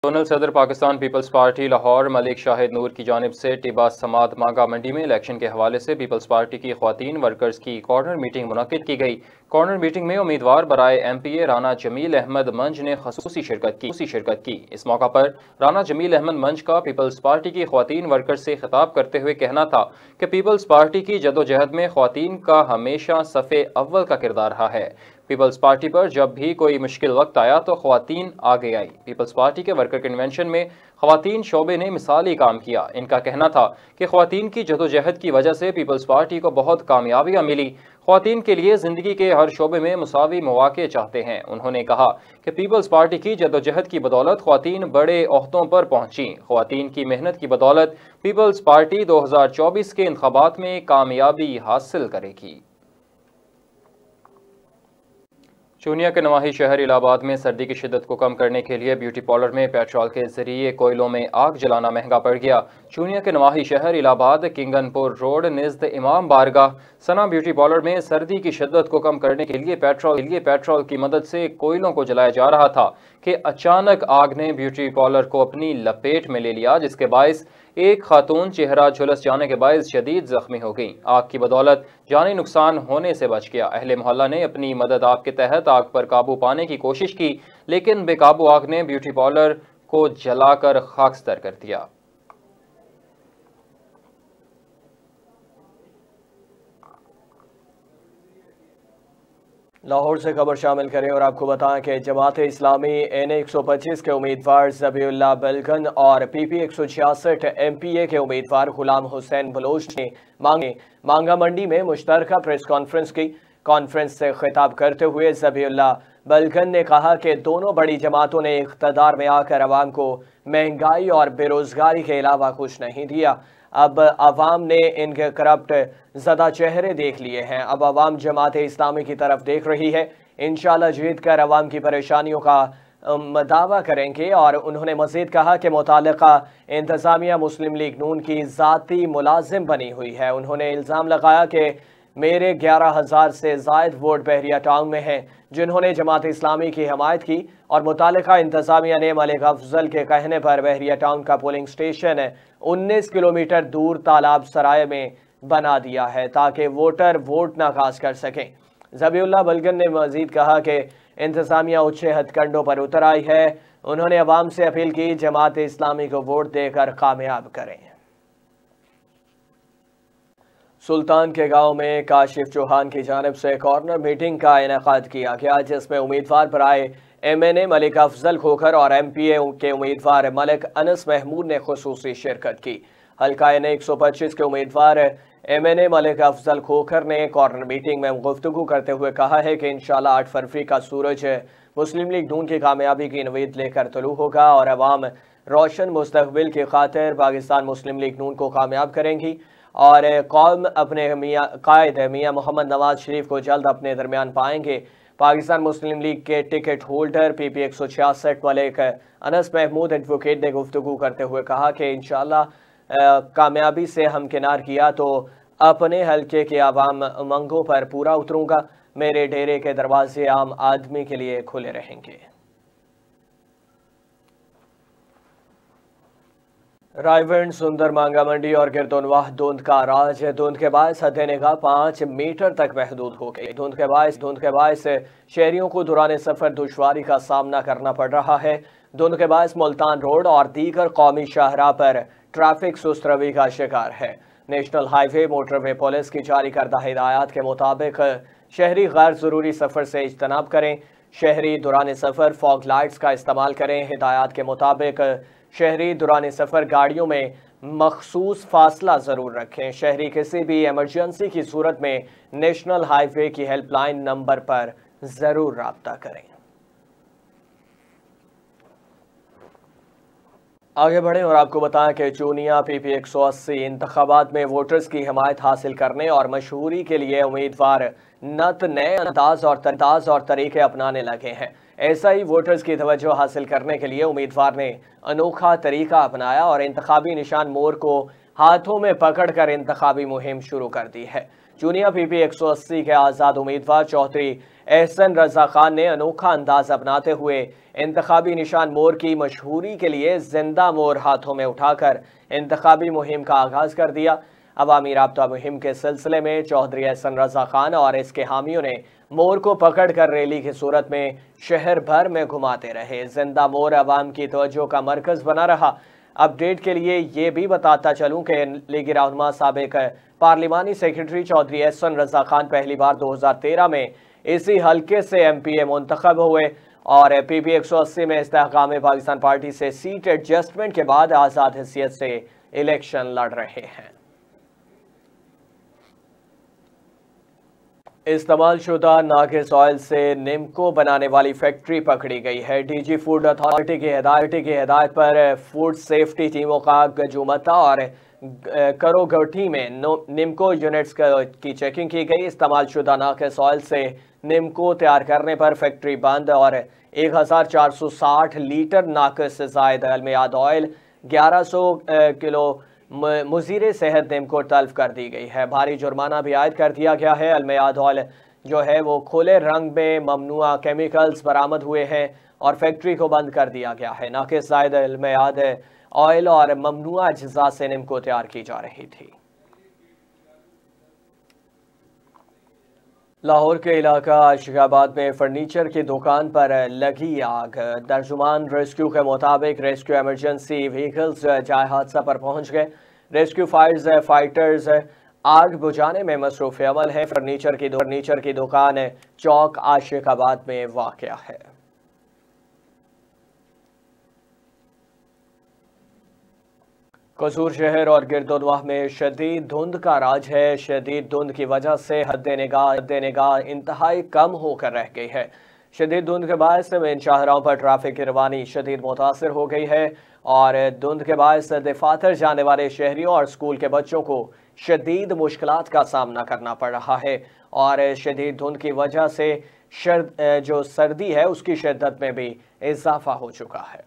Zonal صدر Pakistan Peoples party Lahore ملک شاہد نور کی جانب سے ٹیبا سماعت مانگا منڈی میں الیکشن کے حوالے سے پیپلز پارٹی کی خواتین ورکرز کی کارنر میٹنگ منعقد کی گئی۔ کارنر میٹنگ میں امیدوار برائے ایم پی اے رانا جمیل احمد منج نے خصوصی شرکت کی۔ اس موقع پر رانا جمیل احمد منج کا پیپلز پارٹی کی خواتین ورکرز سے خطاب کرتے ہوئے کہنا تھا کہ پیپلز پارٹی کی جدوجہد میں خواتین کا ہمیشہ صف اول کا کردار رہا ہے۔ پیپلز پارٹی پر جب بھی کوئی مشکل وقت آیا تو خواتین آگے آئی۔ پیپلز پارٹی کے ورکر کنونشن میں خواتین شعبے نے مثالی کام کیا۔ ان کا کہنا تھا کہ خواتین کی جدوجہد کی وجہ سے پیپلز پارٹی کو بہت کامیابیاں ملی۔ خواتین کے لیے زندگی کے ہر شعبے میں مساوی مواقع چاہتے ہیں۔ انہوں نے کہا کہ پیپلز پارٹی کی جدوجہد کی بدولت خواتین بڑے عہدوں پر پہنچیں۔ خواتین کی محنت کی بدولت پیپلز پارٹی 2024 کے انتخابات میں کامیابی حاصل کرے گی۔ چونیا کے نواحی شہر الہ آباد میں سردی کی شدت کو کم کرنے کے لیے بیوٹی پارلر میں پیٹرول کے ذریعے کوئلوں میں آگ جلانا مہنگا پڑ گیا۔ چونیا کے نواحی شہر الہ آباد کنگن پور روڈ نزد امام بارگاہ ثنا بیوٹی پارلر میں سردی کی شدت کو کم کرنے کے لیے پیٹرول کی مدد سے کوئلوں کو جلایا جا رہا تھا کہ اچانک آگ نے بیوٹی پارلر کو اپنی لپیٹ میں لے لیا، جس کے باعث ایک خاتون چہرہ جھلس جانے کے باعث شدید زخمی ہو گئی۔ آگ کی بدولت جانی نقصان ہونے سے بچ گیا۔ اہل محلہ نے اپنی مدد آپ کے تحت آگ پر قابو پانے کی کوشش کی، لیکن بے قابو آگ نے بیوٹی پارلر کو جلا کر خاکستر کر دیا۔ لاہور سے خبر شامل کریں اور آپ کو بتائیں کہ جماعت اسلامی این 125 کے امیدوار ذبیح اللہ بلگن اور پی پی 166 ایم پی اے کے امیدوار غلام حسین بلوچ نے مانگا منڈی میں مشترکہ پریس کانفرنس کی۔ کانفرنس سے خطاب کرتے ہوئے ذبیح اللہ بلگن نے کہا کہ دونوں بڑی جماعتوں نے اقتدار میں آ کر عوام کو مہنگائی اور بے روزگاری کے علاوہ کچھ نہیں دیا۔ اب عوام نے ان کے کرپٹ زدہ چہرے دیکھ لیے ہیں۔ اب عوام جماعت اسلامی کی طرف دیکھ رہی ہے۔ انشاءاللہ جیت کر عوام کی پریشانیوں کا دعویٰ کریں گے۔ اور انہوں نے مزید کہا کہ متعلقہ انتظامیہ مسلم لیگ نون کی ذاتی ملازم بنی ہوئی ہے۔ انہوں نے الزام لگایا کہ میرے 11,000 سے زائد ووٹ بحریہ ٹاؤن میں ہیں جنہوں نے جماعت اسلامی کی حمایت کی، اور متعلقہ انتظامیہ نے ملک افضل کے کہنے پر بحریہ ٹاؤن کا پولنگ سٹیشن 19 کلومیٹر دور تالاب سرائے میں بنا دیا ہے تاکہ ووٹر ووٹ نہ کاسٹ کر سکیں۔ ذبیح اللہ بلگن نے مزید کہا کہ انتظامیہ اونچے ہتھ کنڈوں پر اتر آئی ہے۔ انہوں نے عوام سے اپیل کی جماعت اسلامی کو ووٹ دے کر کامیاب کریں۔ سلطان کے گاؤں میں کاشف چوہان کی جانب سے کارنر میٹنگ کا انعقاد کیا گیا، جس میں امیدوار برائے ایم این اے ملک افضل کھوکھر اور ایم پی اے کے امیدوار ملک انس محمود نے خصوصی شرکت کی۔ حلقہ این 125 کے امیدوار ایم این اے ملک افضل کھوکھر نے کارنر میٹنگ میں گفتگو کرتے ہوئے کہا ہے کہ انشاءاللہ 8 فروری کا سورج مسلم لیگ نون کی کامیابی کی نوید لے کر طلوع ہوگا اور عوام روشن مستقبل کی خاطر پاکستان مسلم لیگ نون کو کامیاب کریں گی، اور قوم اپنے قائد میاں محمد نواز شریف کو جلد اپنے درمیان پائیں گے۔ پاکستان مسلم لیگ کے ٹکٹ ہولڈر پی پی 166 ملک انس محمود ایڈوکیٹ نے گفتگو کرتے ہوئے کہا کہ انشاءاللہ کامیابی سے ہمکنار کیا تو اپنے حلقے کے عوام امنگوں پر پورا اتروں گا۔ میرے ڈیرے کے دروازے عام آدمی کے لیے کھلے رہیں گے۔ رائے ونڈ سندر مانگا منڈی اور گردونواہ دھند کا راج۔ دھند کے باعث حد نگاہ 5 میٹر تک محدود ہو گئی۔ دھند کے باعث شہریوں کو دوران سفر دشواری کا سامنا کرنا پڑ رہا ہے۔ دھند کے باعث ملتان روڈ اور دیگر قومی شاہراہ پر ٹریفک سست روی کا شکار ہے۔ نیشنل ہائی وے موٹر وے پولیس کی جاری کردہ ہدایات کے مطابق شہری غیر ضروری سفر سے اجتناب کریں۔ شہری دوران سفر فاگ لائٹس کا استعمال کریں۔ ہدایات کے مطابق شہری دوران سفر گاڑیوں میں مخصوص فاصلہ ضرور رکھیں۔ شہری کسی بھی ایمرجنسی کی صورت میں نیشنل ہائی وے کی ہیلپ لائن نمبر پر ضرور رابطہ کریں۔ آگے بڑھیں اور آپ کو بتائیں کہ چونیا پی پی 180 انتخابات میں ووٹرز کی حمایت حاصل کرنے اور مشہوری کے لیے امیدوار نئے انداز اور طریقے اپنانے لگے ہیں۔ ایسا ہی ووٹرز کی توجہ حاصل کرنے کے لیے امیدوار نے انوکھا طریقہ اپنایا اور انتخابی نشان مور کو ہاتھوں میں پکڑ کر انتخابی مہم شروع کر دی ہے۔ چونیا پی پی 180 کے آزاد امیدوار چودھری احسن رضا خان نے انوکھا انداز اپناتے ہوئے انتخابی نشان مور کی مشہوری کے لیے زندہ مور ہاتھوں میں اٹھا کر انتخابی مہم کا آغاز کر دیا۔ عوامی رابطہ مہم کے سلسلے میں چودھری احسن رضا خان اور اس کے حامیوں نے مور کو پکڑ کر ریلی کی صورت میں شہر بھر میں گھماتے رہے۔ زندہ مور عوام کی توجہ کا مرکز بنا رہا۔ اپڈیٹ کے لیے یہ بھی بتاتا چلوں کہ لیگی رہنما سابق پارلیمانی سیکرٹری چودھری احسن رضا خان پہلی بار 2013 میں اسی حلقے سے ایم پی اے منتخب ہوئے اور پی پی 180 میں استحکام پاکستان پارٹی سے سیٹ ایڈجسٹمنٹ کے بعد آزاد حیثیت سے الیکشن لڑ رہے ہیں۔ استعمال شدہ ناقص آئل سے نمکو بنانے والی فیکٹری پکڑی گئی ہے۔ ڈی جی فوڈ اتھارٹی کی ہدایت پر فوڈ سیفٹی ٹیموں کا گجومتا اور کروگٹھی میں نمکو یونٹس کی چیکنگ کی گئی۔ استعمال شدہ ناقص آئل سے نمکو تیار کرنے پر فیکٹری بند اور 1460 لیٹر ناقص زائد المیاد آئل 1100 کلو مضر صحت نمکو تلف کر دی گئی ہے۔ بھاری جرمانہ بھی عائد کر دیا گیا ہے۔ المیاد آئل جو ہے وہ کھلے رنگ میں ممنوعہ کیمیکلز برآمد ہوئے ہیں اور فیکٹری کو بند کر دیا گیا ہے۔ ناقص زائد المیاد آئل اور ممنوعہ اجزاء سے نمکو تیار کی جا رہی تھی۔ لاہور کے علاقہ عاشق آباد میں فرنیچر کی دکان پر لگی آگ۔ ترجمان ریسکیو کے مطابق ریسکیو ایمرجنسی وہیکلز جائے حادثہ پر پہنچ گئے۔ ریسکیو فائٹرز آگ بجھانے میں مصروف عمل ہیں۔ فرنیچر کی دکان چوک عاشق آباد میں واقع ہے۔ قصور شہر اور گرد و نواح میں شدید دھند کا راج ہے۔ شدید دھند کی وجہ سے حد نگاہ انتہائی کم ہو کر رہ گئی ہے۔ شدید دھند کے باعث ان شاہراہوں پر ٹریفک کی روانی شدید متاثر ہو گئی ہے اور دھند کے باعث دفاتر جانے والے شہریوں اور اسکول کے بچوں کو شدید مشکلات کا سامنا کرنا پڑ رہا ہے اور شدید دھند کی وجہ سے جو سردی ہے اس کی شدت میں بھی اضافہ ہو چکا ہے۔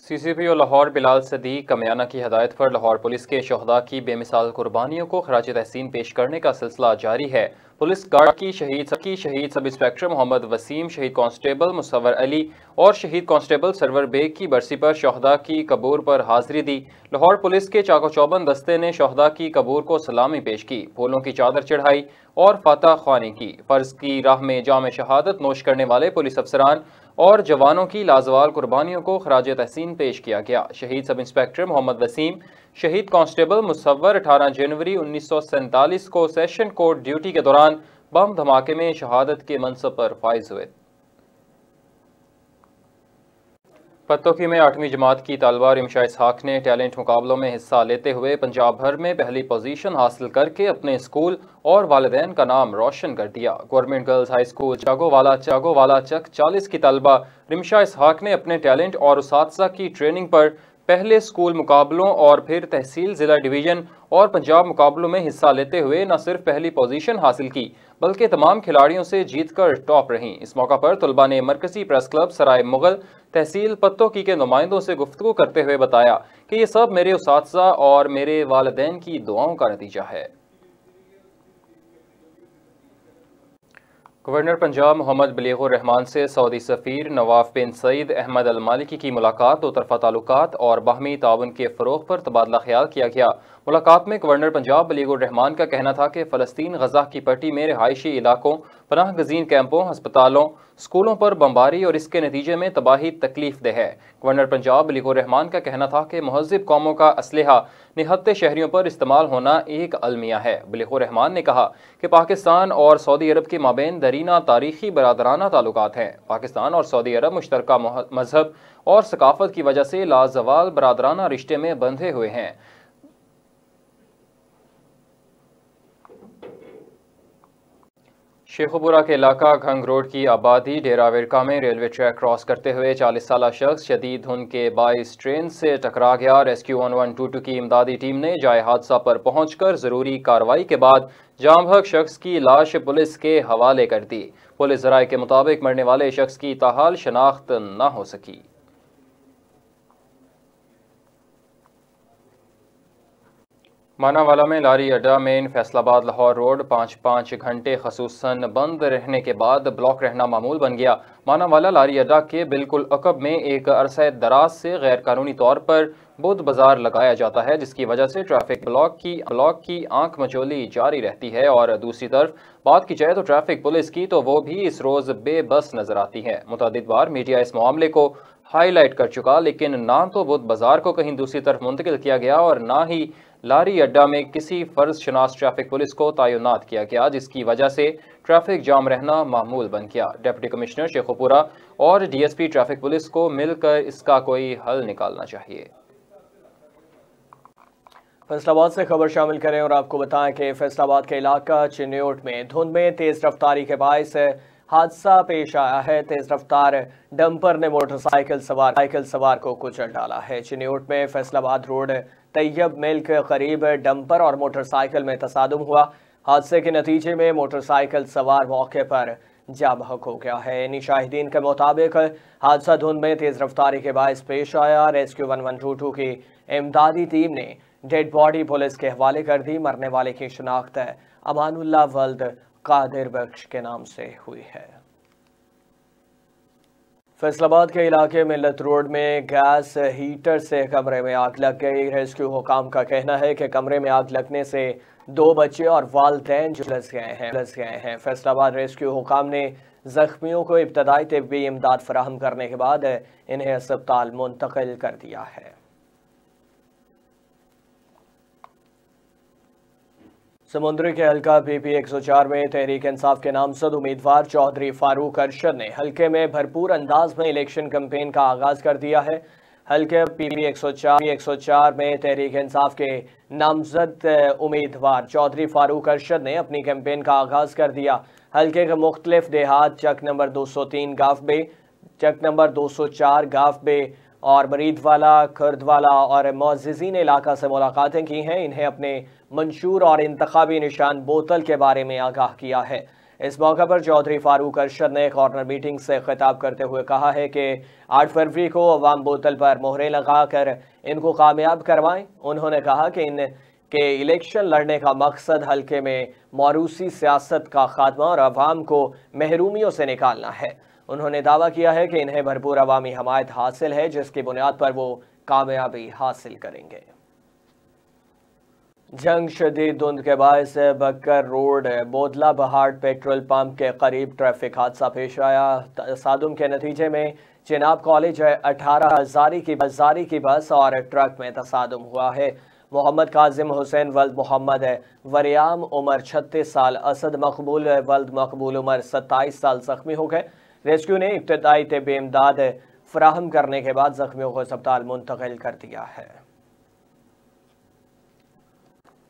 سی سی پی او لاہور بلال صدیق کمیانہ کی ہدایت پر لاہور پولیس کے شہداء کی بے مثال قربانیوں کو خراج تحسین پیش کرنے کا سلسلہ جاری ہے۔ پولیس گارڈ کی شہید سب انسپکٹر محمد وسیم، شہید کانسٹیبل مصور علی اور شہید کانسٹیبل سرور بیگ کی برسی پر شہداء کی قبور پر حاضری دی۔ لاہور پولیس کے چاق و چوبند دستے نے شہداء کی قبور کو سلامی پیش کی، پھولوں کی چادر چڑھائی اور فاتح خوانی کی۔ فرض کی راہ میں جام شہادت نوش کرنے والے پولیس افسران اور جوانوں کی لازوال قربانیوں کو خراج تحسین پیش کیا گیا۔ شہید سب انسپکٹر محمد وسیم، شہید کانسٹیبل مصور 18 جنوری 1947 کو سیشن کورٹ ڈیوٹی کے دوران بم دھماکے میں شہادت کے منصب پر فائز ہوئے۔ پتوکی میں 8ویں جماعت کی طالبہ رمشا اسحاق نے ٹیلنٹ مقابلوں میں حصہ لیتے ہوئے پنجاب بھر میں پہلی پوزیشن حاصل کر کے اپنے اسکول اور والدین کا نام روشن کر دیا۔ گورنمنٹ گرلز ہائی اسکول چاگو والا چک 40 کی طالبہ رمشا اسحاق نے اپنے ٹیلنٹ اور اساتذہ کی ٹریننگ پر پہلے اسکول مقابلوں اور پھر تحصیل ضلع ڈویژن اور پنجاب مقابلوں میں حصہ لیتے ہوئے نہ صرف پہلی پوزیشن حاصل کی بلکہ تمام کھلاڑیوں سے جیت کر ٹاپ رہیں۔ اس موقع پر طلبہ نے مرکزی پریس کلب سرائے مغل تحصیل پتوکی کے نمائندوں سے گفتگو کرتے ہوئے بتایا کہ یہ سب میرے اساتذہ اور میرے والدین کی دعاؤں کا نتیجہ ہے۔ گورنر پنجاب محمد بلیغ الرحمان سے سعودی سفیر نواف بن سعید احمد المالکی کی ملاقات دو طرفہ تعلقات اور باہمی تعاون کے فروغ پر تبادلہ خیال کیا گیا۔ ملاقات میں گورنر پنجاب بلیغ الرحمان کا کہنا تھا کہ فلسطین غزہ کی پٹی میں رہائشی علاقوں، پناہ گزین کیمپوں، ہسپتالوں، اسکولوں پر بمباری اور اس کے نتیجے میں تباہی تکلیف دہ ہے۔ گورنر پنجاب بلیغ الرحمان کا کہنا تھا کہ مہذب قوموں کا اسلحہ نہتے شہریوں پر استعمال ہونا ایک المیہ ہے۔ بلیغ الرحمان نے کہا کہ پاکستان اور سعودی عرب کے مابین دیرینہ تاریخی برادرانہ تعلقات ہیں۔ پاکستان اور سعودی عرب مشترکہ مذہب اور ثقافت کی وجہ سے لازوال برادرانہ رشتے میں بندھے ہوئے ہیں۔ شیخوپورہ کے علاقہ گھنگ روڈ کی آبادی ڈیرہ ورکا میں ریلوے ٹریک کراس کرتے ہوئے 40 سالہ شخص شدید دھند کے باعث ٹرین سے ٹکرا گیا۔ ریسکیو 1122 کی امدادی ٹیم نے جائے حادثہ پر پہنچ کر ضروری کارروائی کے بعد جاں بحق شخص کی لاش پولیس کے حوالے کر دی۔ پولیس ذرائع کے مطابق مرنے والے شخص کی تاحال شناخت نہ ہو سکی۔ ماناوالا میں لاری اڈا مین فیصل آباد لاہور روڈ 5 گھنٹے خصوصاً بند رہنے کے بعد بلاک رہنا معمول بن گیا۔ ماناوالا لاری اڈا کے بالکل عقب میں ایک عرصہ دراز سے غیر قانونی طور پر بدھ بازار لگایا جاتا ہے، جس کی وجہ سے ٹریفک بلاک کی آنکھ مچولی جاری رہتی ہے، اور دوسری طرف بات کی جائے تو ٹریفک پولیس کی تو وہ بھی اس روز بے بس نظر آتی ہے۔ متعدد بار میڈیا اس معاملے کو ہائی لائٹ کر چکا، لیکن نہ تو بدھ بازار کو کہیں دوسری طرف منتقل کیا گیا اور نہ ہی لاری اڈا میں کسی فرض شناس ٹریفک پولیس کو تعینات کیا گیا، جس کی وجہ سے ٹریفک جام رہنا معمول بن گیا۔ ڈپٹی کمشنر شیخوپورہ اور D S P traffic police کو مل کر اس کا کوئی حل نکالنا چاہیے۔ فیصل آباد سے خبر شامل کریں اور آپ کو بتائیں کہ فیصل آباد کے علاقہ چنیوٹ میں دھند میں تیز رفتاری کے باعث حادثہ پیش آیا ہے۔ تیز رفتار ڈمپر نے موٹر سائیکل سوار کو کچل ڈالا ہے۔ چنیوٹ میں فیصل آباد روڈ طیب مل کے قریب ڈمپر اور موٹر سائیکل میں تصادم ہوا۔ حادثے کے نتیجے میں موٹر سائیکل سوار موقع پر جاں بحق ہو گیا ہے۔ شاہدین کے مطابق حادثہ دھند میں تیز رفتاری کے باعث پیش آیا۔ ریسکیو 1122 کی امدادی ٹیم نے ڈیڈ باڈی پولیس کے حوالے کر دی۔ مرنے والے کی شناخت امان اللہ ولد قادر بخش کے نام سے ہوئی ہے۔ فیصل آباد کے علاقے ملت روڈ میں گیس ہیٹر سے کمرے میں آگ لگ گئی۔ ریسکیو حکام کا کہنا ہے کہ کمرے میں آگ لگنے سے 2 بچے اور والدین جھلس گئے ہیں۔ فیصل آباد ریسکیو حکام نے زخمیوں کو ابتدائی طبی امداد فراہم کرنے کے بعد انہیں ہسپتال منتقل کر دیا ہے۔ سمندری کے حلقہ پی پی 104 میں تحریک انصاف کے نامزد امیدوار چودھری فاروق ارشد نے حلقے میں بھرپور انداز میں الیکشن کمپین کا آغاز کر دیا ہے۔ حلقے پی پی 104 میں تحریک انصاف کے نامزد امیدوار چودھری فاروق ارشد نے اپنی کیمپین کا آغاز کر دیا۔ حلقے کے مختلف دیہات چک نمبر 203 گاف بے، چک نمبر 204 گاف بے اور مرید والا، کھرد والا اور معززین علاقہ سے ملاقاتیں کی ہیں۔ انہیں اپنے منشور اور انتخابی نشان بوتل کے بارے میں آگاہ کیا ہے۔ اس موقع پر چودھری فاروق ارشد نے کارنر میٹنگ سے خطاب کرتے ہوئے کہا ہے کہ 8 فروری کو عوام بوتل پر مہریں لگا کر ان کو کامیاب کروائیں۔ انہوں نے کہا کہ ان کے الیکشن لڑنے کا مقصد حلقے میں موروثی سیاست کا خاتمہ اور عوام کو محرومیوں سے نکالنا ہے۔ انہوں نے دعویٰ کیا ہے کہ انہیں بھرپور عوامی حمایت حاصل ہے، جس کی بنیاد پر وہ کامیابی حاصل کریں گے۔ جنگ شدید دھند کے باعث بکر روڈ بودلہ بہاڑ پیٹرول پمپ کے قریب ٹریفک حادثہ پیش آیا۔ تصادم کے نتیجے میں چناب کالج 18 ہزاری کی بس اور ٹرک میں تصادم ہوا ہے۔ محمد کاظم حسین ولد محمد وریام عمر 36 سال، اسد مقبول ولد مقبول عمر 27 سال زخمی ہو گئے۔ ریسکیو نے ابتدائی طبی امداد فراہم کرنے کے بعد زخمیوں کو ہسپتال منتقل کر دیا ہے۔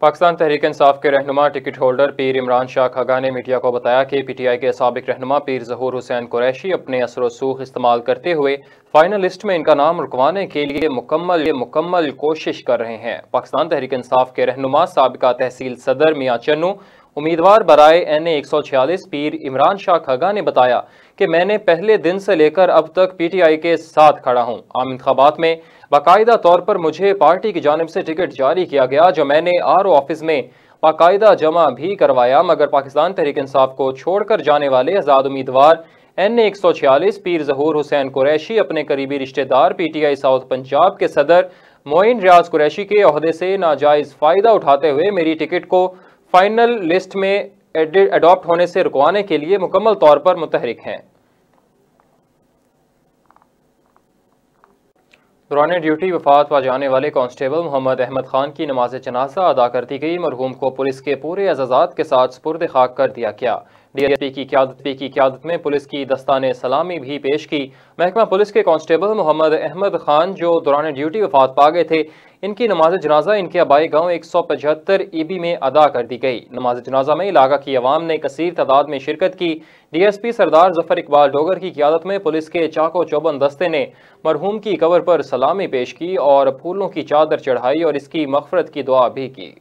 پاکستان تحریک انصاف کے رہنما ٹکٹ ہولڈر پیر عمران شاہ کھگا نے میڈیا کو بتایا کہ پی ٹی آئی کے سابق رہنما پیر ظہور حسین قریشی اپنے اثر و رسوخ استعمال کرتے ہوئے فائنل لسٹ میں ان کا نام رکوانے کے لیے مکمل کوشش کر رہے ہیں۔ پاکستان تحریک انصاف کے رہنما سابقہ تحصیل صدر میاں چنو امیدوار برائے NA 146 پیر عمران شاہ کھگا نے بتایا کہ میں نے پہلے دن سے لے کر اب تک پی ٹی آئی کے ساتھ کھڑا ہوں۔ عام انتخابات میں باقاعدہ طور پر مجھے پارٹی کی جانب سے ٹکٹ جاری کیا گیا، جو میں نے RO آفس میں باقاعدہ جمع بھی کروایا، مگر پاکستان تحریک انصاف کو چھوڑ کر جانے والے آزاد امیدوار NA 146 پیر ظہور حسین قریشی اپنے قریبی رشتہ دار P T I south Punjab کے صدر معین ریاض قریشی کے عہدے سے ناجائز فائدہ اٹھاتے ہوئے میری ٹکٹ کو فائنل لسٹ میں اڈاپٹ ہونے سے رکوانے کے لیے مکمل طور پر متحرک ہیں۔ دوران ڈیوٹی وفات پا جانے والے کانسٹیبل محمد احمد خان کی نماز جنازہ ادا کر دی گئی۔ مرحوم کو پولیس کے پورے اعزازات کے ساتھ سپرد خاک کر دیا گیا۔ ڈی ایس پی کی قیادت میں پولیس کی دستانے سلامی بھی پیش کی۔ محکمہ پولیس کے کانسٹیبل محمد احمد خان جو دوران ڈیوٹی وفات پا گئے تھے، ان کی نماز جنازہ ان کے آبائی گاؤں 175 EB میں ادا کر دی گئی۔ نماز جنازہ میں علاقہ کی عوام نے کثیر تعداد میں شرکت کی۔ ڈی ایس پی سردار ظفر اقبال ڈوگر کی قیادت میں پولیس کے چاق و چوبند دستے نے مرحوم کی قبر پر سلامی پیش کی اور پھولوں کی چادر چڑھائی اور اس کی مغفرت کی دعا بھی کی۔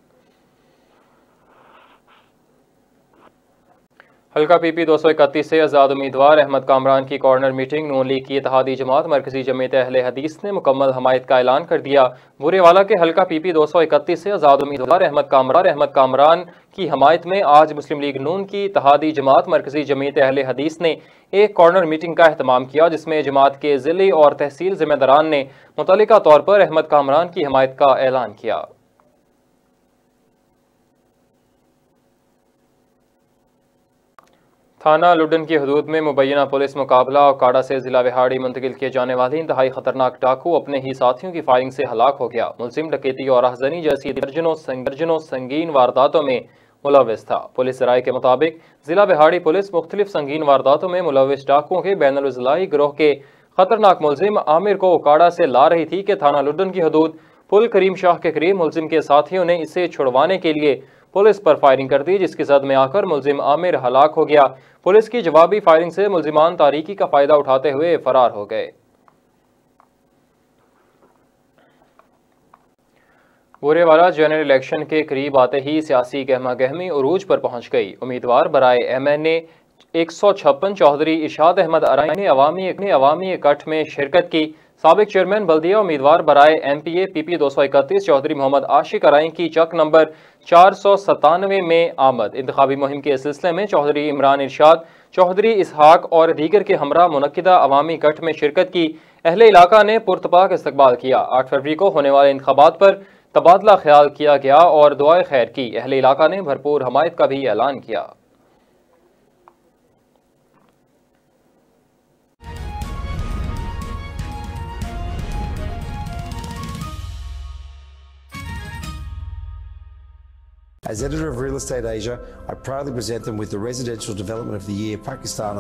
حلقہ پی پی 231 سے آزاد امیدوار احمد کامران کی کارنر میٹنگ نون لیگ کی اتحادی جماعت مرکزی جمعیت اہل حدیث نے مکمل حمایت کا اعلان کر دیا۔ بورے والا کے حلقہ پی پی 231 سے آزاد امیدوار احمد کامران کی حمایت میں آج مسلم لیگ نون کی اتحادی جماعت مرکزی جمعیت اہل حدیث نے ایک کارنر میٹنگ کا اہتمام کیا، جس میں جماعت کے ضلعی اور تحصیل ذمہ داران نے متعلقہ طور پر احمد کامران کی حمایت کا اعلان کیا۔ تھانہ لڈن کی حدود میں مبینہ پولیس مقابلہ اوکاڑا سے ضلع وہاڑی منتقل کیے جانے والی انتہائی خطرناک ڈاکو اپنے ہی ساتھیوں کی فائرنگ سے ہلاک ہو گیا۔ ملزم ڈکیتی اور راہزنی جیسی درجنوں سنگین وارداتوں میں ملوث تھا۔ پولیس ذرائع کے مطابق ضلع وہاڑی پولیس مختلف سنگین وارداتوں میں ملوث ڈاکوؤں کے بین الاضلاعی گروہ کے خطرناک ملزم عامر کو اوکاڑا سے لا رہی تھی کہ تھانہ لڈن کی حدود پل کریم شاہ کے قریب ملزم کے ساتھیوں نے اسے چھڑوانے کے لیے پولیس پر فائرنگ کر دی، جس کی زد میں آ کر ملزم عامر ہلاک ہو گیا۔ پولیس کی جوابی فائرنگ سے ملزمان تاریکی کا فائدہ اٹھاتے ہوئے فرار ہو گئے۔ بورے والا جنرل الیکشن کے قریب آتے ہی سیاسی گہما گہمی عروج پر پہنچ گئی۔ امیدوار برائے ایم این اے 156 چودھری ارشاد احمد ارائیں نے عوامی اکٹھ میں شرکت کی۔ سابق چیئرمین بلدیہ امیدوار برائے ایم پی اے پی پی 231 چودھری محمد عاشق ارائیں کی چک نمبر 497 میں آمد۔ انتخابی مہم کے سلسلے میں چودھری عمران ارشاد، چودھری اسحاق اور دیگر کے ہمراہ منعقدہ عوامی اکٹھ میں شرکت کی۔ اہل علاقہ نے پرتپاک استقبال کیا۔ 8 فروری کو ہونے والے انتخابات پر تبادلہ خیال کیا گیا اور دعائے خیر کی۔ اہل علاقہ نے بھرپور حمایت کا بھی اعلان کیا۔ As editor of Real Estate Asia, I proudly present them with the Residential Development of the Year Pakistan